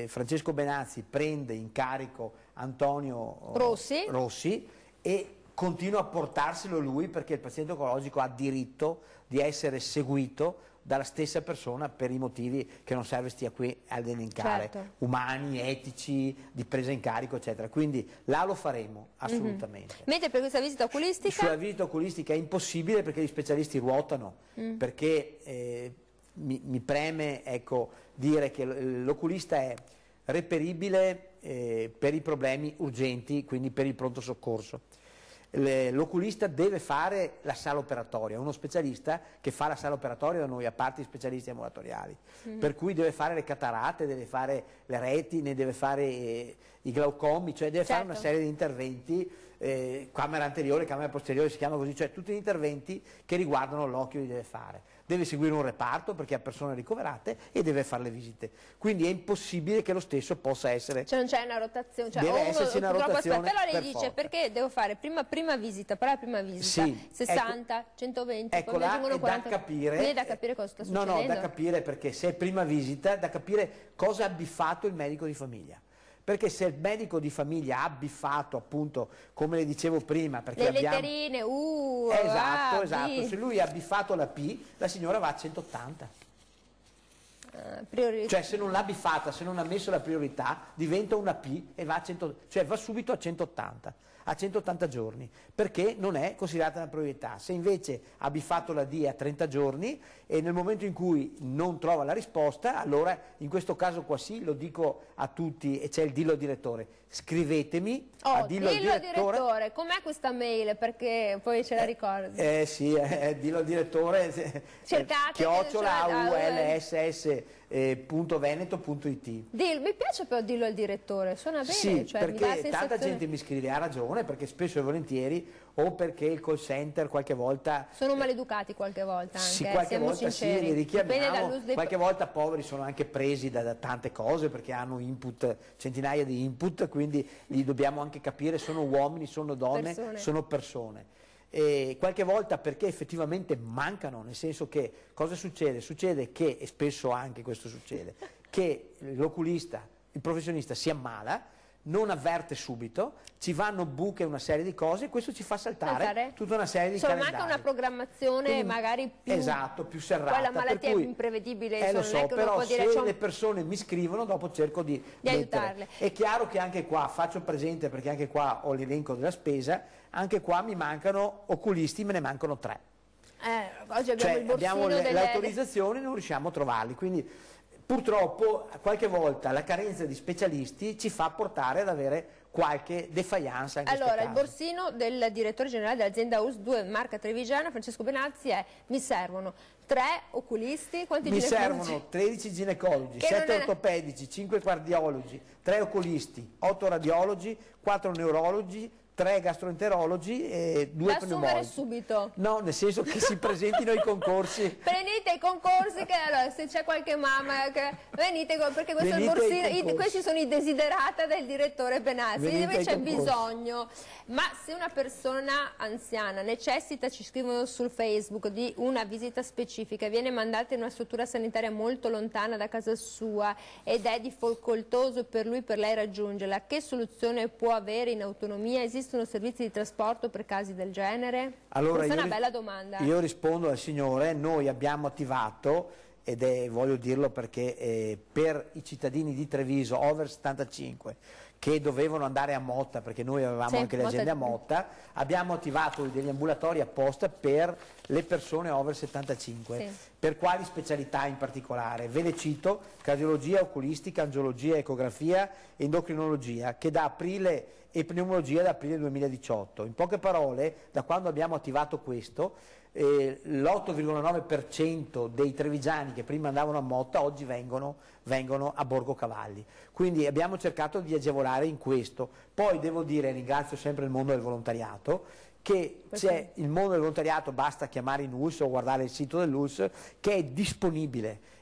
S2: Francesco Benazzi prende in carico Antonio Rossi e continua a portarselo lui, perché il paziente oncologico ha diritto di essere seguito dalla stessa persona per i motivi che non serve stia qui ad elencare, umani, etici, di presa in carico, eccetera. Quindi là lo faremo, assolutamente.
S1: Mentre per questa visita oculistica?
S2: Sulla visita oculistica è impossibile perché gli specialisti ruotano, perché mi preme, ecco, dire che l'oculista è reperibile per i problemi urgenti, quindi per il pronto soccorso. L'oculista deve fare la sala operatoria, uno specialista che fa la sala operatoria da noi, a parte gli specialisti ambulatoriali, per cui deve fare le catarate, deve fare le retine, deve fare i glaucomi, cioè deve fare una serie di interventi, camera anteriore, camera posteriore, si chiama così, cioè tutti gli interventi che riguardano l'occhio li deve fare. Deve seguire un reparto perché ha persone ricoverate e deve fare le visite. Quindi è impossibile che lo stesso possa essere...
S1: Cioè non c'è una rotazione? Cioè
S2: deve esserci una rotazione.
S1: Però lei dice
S2: forza.
S1: Perché devo fare prima visita, per la prima visita,
S2: sì,
S1: 60, 120,
S2: ecco,
S1: poi mi aggiungono 40.
S2: Da capire,
S1: quindi è da capire cosa sta succedendo.
S2: No, da capire, perché se è prima visita, da capire cosa ha biffato il medico di famiglia. Perché se il medico di famiglia ha biffato, appunto, come le dicevo prima, perché
S1: le letterine,
S2: esatto, se lui ha biffato la P, la signora va a 180. Cioè se non l'ha biffata, se non ha messo la priorità, diventa una P e va a 100, cioè va subito a 180. A 180 giorni, perché non è considerata una priorità. Se invece ha biffato la D a 30 giorni e nel momento in cui non trova la risposta, allora in questo caso qua sì, lo dico a tutti e c'è il dillo al direttore, scrivetemi a dillo al direttore.
S1: Com'è questa mail? Perché poi ce la ricordi.
S2: Sì, dillo al direttore,
S1: cercate
S2: ulss.veneto.it.
S1: Mi piace però dillo al direttore, suona bene.
S2: Sì,
S1: cioè,
S2: perché tanta gente mi scrive, ha ragione, perché spesso e volentieri, o perché il call center qualche volta...
S1: Sono maleducati qualche volta anche,
S2: sì, qualche volta
S1: sinceri.
S2: Sì, li richiamiamo, qualche volta poveri sono anche presi da tante cose, perché hanno input, centinaia di input, quindi li dobbiamo anche capire, sono uomini, sono donne, sono persone. E qualche volta perché effettivamente mancano, nel senso che cosa succede? Succede che, e spesso anche questo succede, che l'oculista, il professionista si ammala, non avverte subito, ci vanno buche una serie di cose e questo ci fa saltare tutta una serie di calendari.
S1: Manca una programmazione. Quindi, magari più,
S2: più serrata.
S1: Poi la malattia è più imprevedibile.
S2: Lo so, però se le persone mi scrivono dopo cerco di
S1: aiutarle.
S2: È chiaro che anche qua, faccio presente perché anche qua ho l'elenco della spesa, anche qua mi mancano oculisti, me ne mancano 3.
S1: Oggi abbiamo il borsino
S2: le autorizzazioni, non riusciamo a trovarli, quindi purtroppo qualche volta la carenza di specialisti ci fa portare ad avere qualche defiance anche.
S1: Allora, il borsino del direttore generale dell'azienda US 2 marca Trevigiana, Francesco Benazzi, è: mi servono 3 oculisti, quanti
S2: mi
S1: ginecologi?
S2: Servono 13 ginecologi, 7 ortopedici, 5 cardiologi, 3 oculisti, 8 radiologi, 4 neurologi, 3 gastroenterologi e 2 pneumologi. Da assumere
S1: subito?
S2: No, nel senso che si presentino ai concorsi.
S1: Prendete i concorsi, che allora se c'è qualche mamma venite, perché questo è il borsino, questi sono i desiderata del direttore Benazzi, di dove c'è bisogno. Ma se una persona anziana necessita, ci scrivono sul Facebook, di una visita specifica, viene mandata in una struttura sanitaria molto lontana da casa sua ed è difficoltoso per lui, per lei raggiungerla, che soluzione può avere in autonomia? Esistono servizi di trasporto per casi del genere?
S2: Allora,
S1: questa è una bella domanda.
S2: Io rispondo al signore, noi abbiamo attivato, voglio dirlo perché per i cittadini di Treviso over 75 che dovevano andare a Motta, perché noi avevamo anche le aziende a Motta, abbiamo attivato degli ambulatori apposta per le persone over 75. Per quali specialità in particolare? Ve le cito: cardiologia, oculistica, angiologia, ecografia, endocrinologia, che da aprile, e pneumologia da aprile 2018. In poche parole, da quando abbiamo attivato questo, l'8,9% dei trevigiani che prima andavano a Motta oggi vengono a Borgo Cavalli. Quindi abbiamo cercato di agevolare in questo. Poi devo dire, ringrazio sempre il mondo del volontariato, che c'è il mondo del volontariato, basta chiamare in ULSS o guardare il sito dell'ULSS, che è disponibile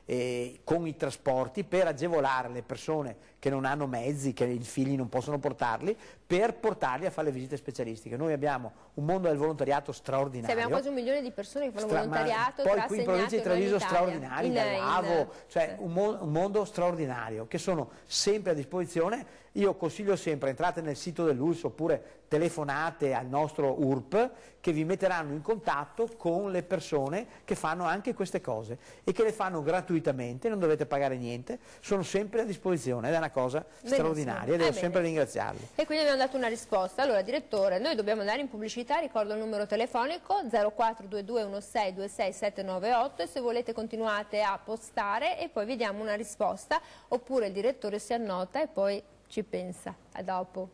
S2: con i trasporti per agevolare le persone che non hanno mezzi, che i figli non possono portarli, per portarli a fare le visite specialistiche. Noi abbiamo un mondo del volontariato straordinario.
S1: Abbiamo quasi 1 milione di persone che fanno volontariato,
S2: poi qui in provincia di Treviso straordinari, dall'Avo, cioè un mondo straordinario, che sono sempre a disposizione. Io consiglio sempre: entrate nel sito dell'ULSS oppure telefonate al nostro URP, che vi metteranno in contatto con le persone che fanno anche queste cose e che le fanno gratuitamente, non dovete pagare niente, sono sempre a disposizione, ed è una cosa straordinaria, devo sempre ringraziarli.
S1: E quindi abbiamo dato una risposta. Allora, direttore, noi dobbiamo andare in pubblicità, ricordo il numero telefonico 0422 16 26 798, e se volete continuate a postare e poi vi diamo una risposta, oppure il direttore si annota e poi ci pensa. A dopo.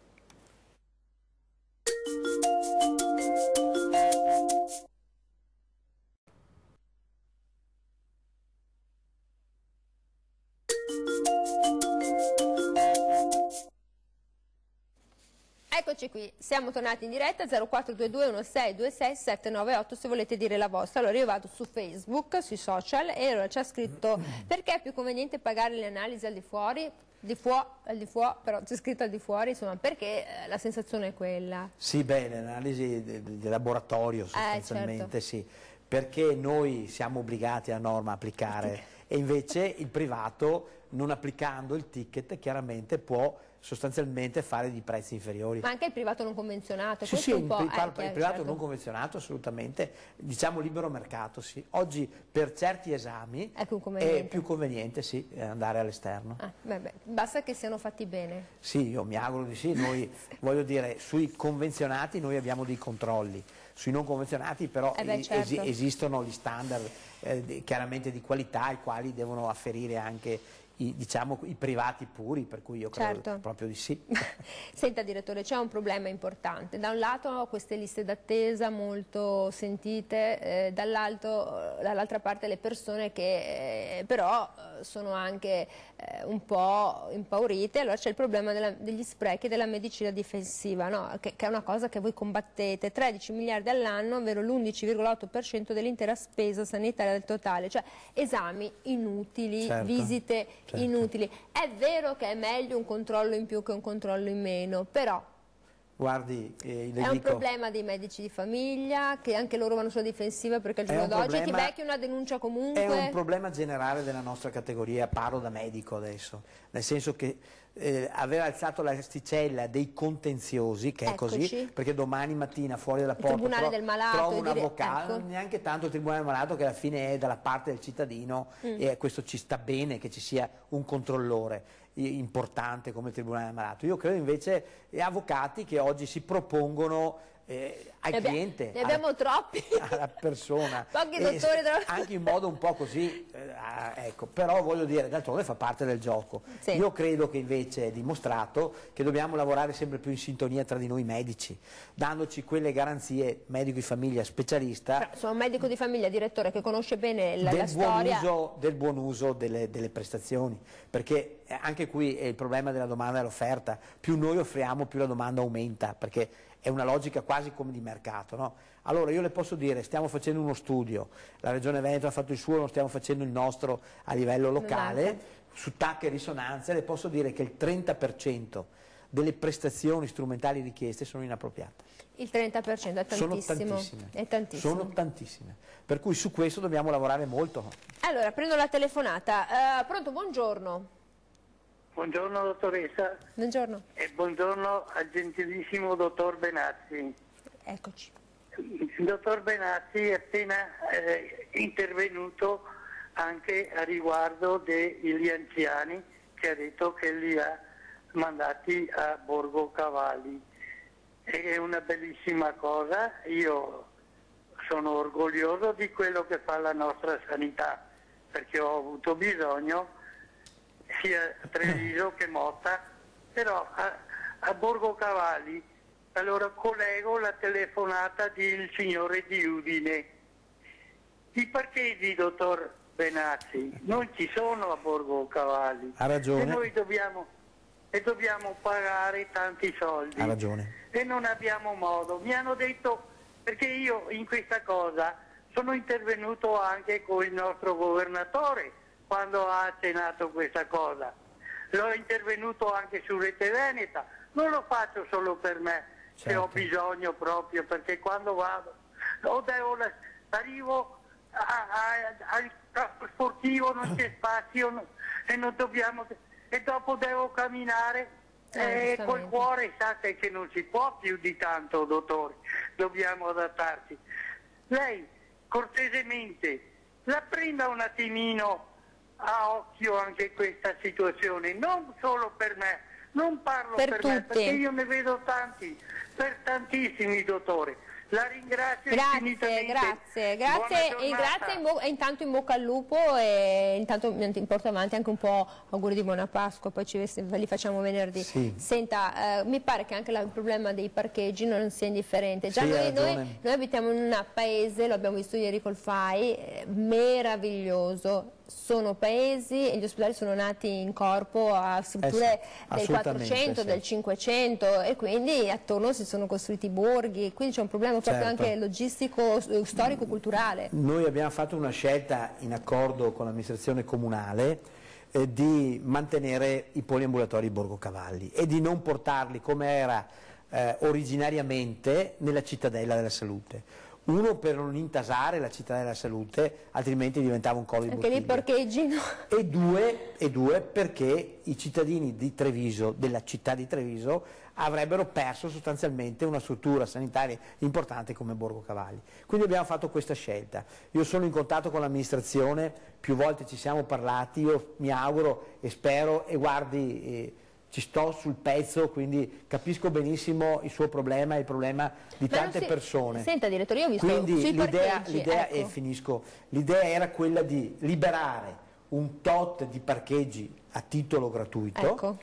S1: Eccoci qui, siamo tornati in diretta, 0422 16 26 798 se volete dire la vostra. Allora io vado su Facebook, sui social, e allora c'è scritto: perché è più conveniente pagare le analisi al di fuori? Però c'è scritto al di fuori, insomma, perché la sensazione è quella.
S2: Sì, beh, l'analisi di laboratorio sostanzialmente,
S1: certo.
S2: Sì, perché noi siamo obbligati a norma a applicare, e invece il privato, non applicando il ticket, chiaramente può sostanzialmente fare di prezzi inferiori.
S1: Ma anche il privato non convenzionato?
S2: Sì, il privato
S1: certo.
S2: non convenzionato, assolutamente, diciamo libero mercato, sì. Oggi per certi esami è più conveniente, sì, andare all'esterno.
S1: Basta che siano fatti bene.
S2: Sì, io mi auguro di sì. Noi, voglio dire, sui convenzionati noi abbiamo dei controlli, sui non convenzionati però
S1: certo.
S2: esistono gli standard chiaramente di qualità, ai quali devono afferire anche i privati puri, per cui io credo proprio di sì.
S1: Senta direttore, c'è un problema importante: da un lato queste liste d'attesa molto sentite, dall'altra parte le persone che però sono anche un po' impaurite. Allora c'è il problema degli sprechi della medicina difensiva, no? che è una cosa che voi combattete: 13 miliardi all'anno, ovvero l'11,8% dell'intera spesa sanitaria del totale, cioè esami inutili, visite inutili. È vero che è meglio un controllo in più che un controllo in meno, però
S2: guardi,
S1: è un problema dei medici di famiglia, che anche loro vanno sulla difensiva, perché al giorno d'oggi chi becchi una denuncia comunque.
S2: È un problema generale della nostra categoria, parlo da medico adesso, nel senso che aver alzato l'asticella dei contenziosi, che è così, perché domani mattina fuori dalla porta
S1: tribunale del malato,
S2: trovo un avvocato, neanche tanto il tribunale del malato, che alla fine è dalla parte del cittadino, e questo ci sta bene che ci sia un controllore importante come il tribunale del malato. Io credo invece avvocati che oggi si propongono al cliente,
S1: ne abbiamo troppi,
S2: alla persona,
S1: pochi dottori
S2: anche in modo un po' così, ecco, però voglio dire, d'altronde fa parte del gioco.
S1: Sì.
S2: Io credo che invece è dimostrato che dobbiamo lavorare sempre più in sintonia tra di noi medici, dandoci quelle garanzie, medico di famiglia, specialista.
S1: Però sono un medico di famiglia, direttore, che conosce bene la storia
S2: del buon uso delle prestazioni, perché anche qui è il problema della domanda e dell'offerta: più noi offriamo più la domanda aumenta, perché è una logica quasi come di mercato, no? Allora io le posso dire, stiamo facendo uno studio, la Regione Veneto ha fatto il suo, non stiamo facendo il nostro a livello locale, su TAC e risonanze, le posso dire che il 30% delle prestazioni strumentali richieste sono inappropriate.
S1: Il 30% è tantissimo. È tantissimo.
S2: Sono tantissime, per cui su questo dobbiamo lavorare molto.
S1: Allora, prendo la telefonata. Pronto, buongiorno.
S7: Buongiorno dottoressa.
S1: Buongiorno.
S7: E buongiorno al gentilissimo dottor Benazzi.
S1: Eccoci.
S7: Il dottor Benazzi è appena intervenuto anche a riguardo degli anziani, che ha detto che li ha
S8: mandati a Borgo Cavalli. È una bellissima cosa, io sono orgoglioso di quello che fa la nostra sanità, perché ho avuto bisogno sia a Treviso che Motta, però a Borgo Cavalli, allora collego la telefonata del signore di Udine. I parcheggi, dottor Benazzi, non ci sono a Borgo Cavalli.
S2: Ha ragione.
S8: E noi dobbiamo pagare tanti soldi.
S2: Ha ragione.
S8: E non abbiamo modo. Mi hanno detto, perché io in questa cosa sono intervenuto anche con il nostro governatore quando ha accennato questa cosa. L'ho intervenuto anche su Rete Veneta, non lo faccio solo per me, se ho bisogno proprio, perché quando vado arrivo al campo sportivo, non c'è spazio e non dobbiamo, e dopo devo camminare col cuore, sapete che non si può più di tanto, dottore, dobbiamo adattarci. Lei cortesemente la prenda un attimino a occhio anche questa situazione, non solo per me, non parlo per me, perché io ne vedo tanti, per tantissimi, dottore. La ringrazio infinitamente.
S1: Grazie, e intanto in bocca al lupo, e intanto mi porto avanti anche un po' auguri di buona Pasqua, poi li facciamo venerdì. Sì. Senta, mi pare che anche il problema dei parcheggi non sia indifferente. Già noi abitiamo in un paese, lo abbiamo visto ieri col FAI, meraviglioso. Sono paesi e gli ospedali sono nati in corpo a strutture del 400, del 500, e quindi attorno si sono costruiti borghi, quindi c'è un problema proprio anche logistico, storico, culturale.
S2: Noi abbiamo fatto una scelta in accordo con l'amministrazione comunale di mantenere i poliambulatori Borgo Cavalli e di non portarli come era originariamente nella cittadella della salute. Uno, per non intasare la città della salute, altrimenti diventava un collo di bottiglia.
S1: Anche lì parcheggino.
S2: E due, perché i cittadini di Treviso, della città di Treviso, avrebbero perso sostanzialmente una struttura sanitaria importante come Borgo Cavalli. Quindi abbiamo fatto questa scelta. Io sono in contatto con l'amministrazione, più volte ci siamo parlati, io mi auguro e spero, e guardi, ci sto sul pezzo, quindi capisco benissimo il suo problema e il problema di tante persone.
S1: Senta, direttore, io ho visto
S2: quindi
S1: sui
S2: l'idea e finisco, l'idea era quella di liberare un tot di parcheggi a titolo gratuito,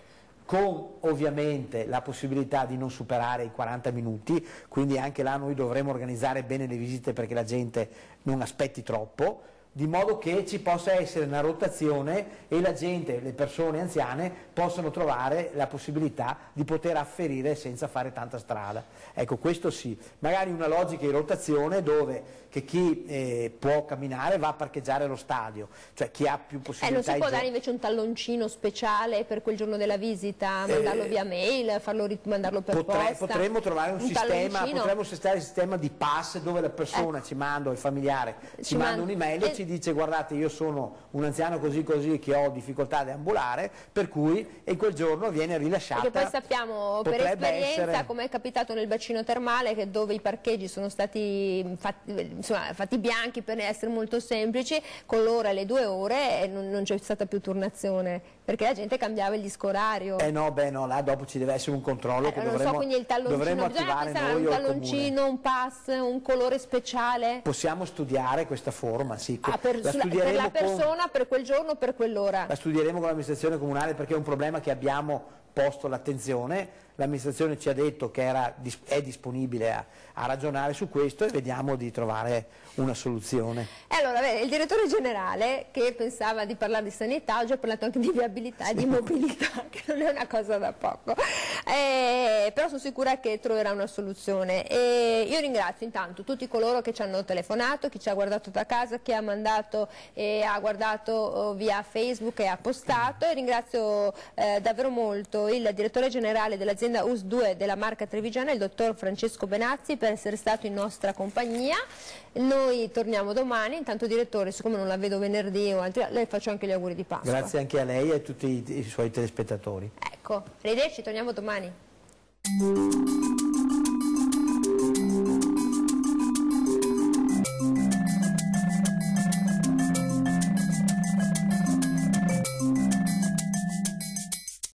S2: con ovviamente la possibilità di non superare i 40 minuti, quindi anche là noi dovremo organizzare bene le visite perché la gente non aspetti troppo, di modo che ci possa essere una rotazione e la gente, le persone anziane, possano trovare la possibilità di poter afferire senza fare tanta strada. Ecco, questo sì, magari una logica di rotazione dove che chi può camminare va a parcheggiare allo stadio, cioè chi ha più possibilità.
S1: Non si può dare invece un talloncino speciale per quel giorno della visita, mandarlo via mail, mandarlo per posta?
S2: Potremmo trovare un sistema, potremmo testare il sistema di pass dove la persona ci manda, o il familiare ci manda un'email e ci dice: guardate, io sono un anziano così che ho difficoltà ad ambulare, per cui e quel giorno viene rilasciata.
S1: Perché poi sappiamo per esperienza, come è capitato nel bacino termale, che dove i parcheggi sono stati fatti bianchi per essere molto semplici, con l'ora e le 2 ore non c'è stata più turnazione, perché la gente cambiava il disco orario.
S2: No, là dopo ci deve essere un controllo che
S1: quindi il
S2: dovremmo attivare noi
S1: un talloncino, un pass, un colore speciale.
S2: Possiamo studiare questa forma, sì.
S1: Per la persona, per quel giorno, per quell'ora.
S2: La studieremo con l'amministrazione comunale perché è un problema che abbiamo posto l'attenzione. L'amministrazione ci ha detto che è disponibile a ragionare su questo e vediamo di trovare una soluzione.
S1: Allora, il direttore generale, che pensava di parlare di sanità, oggi ha parlato anche di viabilità e di mobilità, che non è una cosa da poco, però sono sicura che troverà una soluzione. Io ringrazio intanto tutti coloro che ci hanno telefonato, chi ci ha guardato da casa, chi ha mandato e ha guardato via Facebook e ha postato, e ringrazio davvero molto il direttore generale dell'azienda US2 della marca trevigiana, il dottor Francesco Benazzi, per essere stato in nostra compagnia. Noi torniamo domani. Intanto, direttore, siccome non la vedo venerdì o altri, le faccio anche gli auguri di Pasqua.
S2: Grazie anche a lei e a tutti i suoi telespettatori.
S1: Ecco, arrivederci, torniamo domani.